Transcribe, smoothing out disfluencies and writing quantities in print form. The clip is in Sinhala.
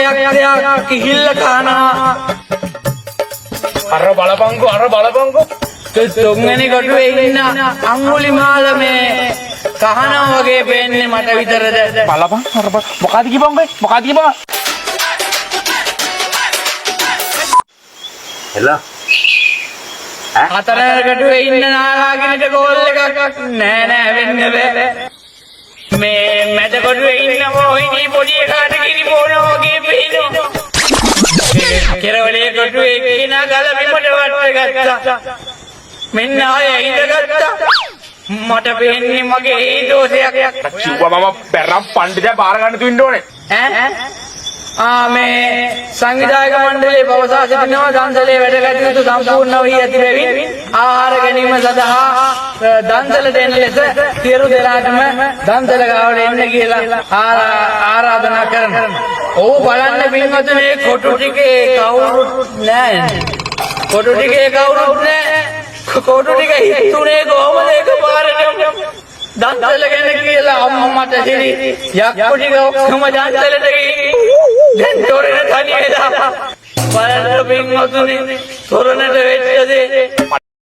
වගේ කිහිල්ල කනවා. අර බලපංකෝ. තුන්වෙනි කොටුවේ ඉන්න අඟුලිමාල මේ කහනවා වගේ පේන්නේ මට විතරද? බලපන් අර මොකද කිව්වං? එලා හතරවෙනි කොටුවේ ඉන්න නාලාගිරිට ගෝල් එකක් නෑ වෙන්න බෑ. මේ මැද කොටුවේ ඉන්න මොහිනී පොඩි එකාට කිරි බෝනවා වගේ පේනවා. කෙරවලේ කොටුවේ එක්කිනා ගල බිමට වට්ටගත්තා. මෙන්න ආය ඉඳගත්තා. මට පේන්නේ මගේ ඒ දෝෂයක්. කිව්වා මම බැරම් පණ්ඩිතයා බාර ගන්න තුින්න ඕනේ. මේ සංවිධායක මණ්ඩලයේ පවසා සිටිනවා දන්සලේ වැඩ කටයුතු සම්පූර්ණ වී ඇති බැවින් ආහාර ගැනීම සඳහා දන්සල දෙන ලෙස සියලු දෙනාටම දන්සල ගාවට එන්න කියලා ආරාධනා කරනවා. ඔව් බලන්න පින්වතුනි කොටු ටිකේ කවුරුත් නැහැ. කොටු ටික හිතුනේ කොහමද එකපාරටම දන්සල ගැන කියලා අම්මට හිරි යක්කු ටික ඔක්කොම දන්සලට ගිහින් දැන් තොරණ තනිය වෙලා බලන්න පින්වතුනි තොරණට වෙච්ච දේ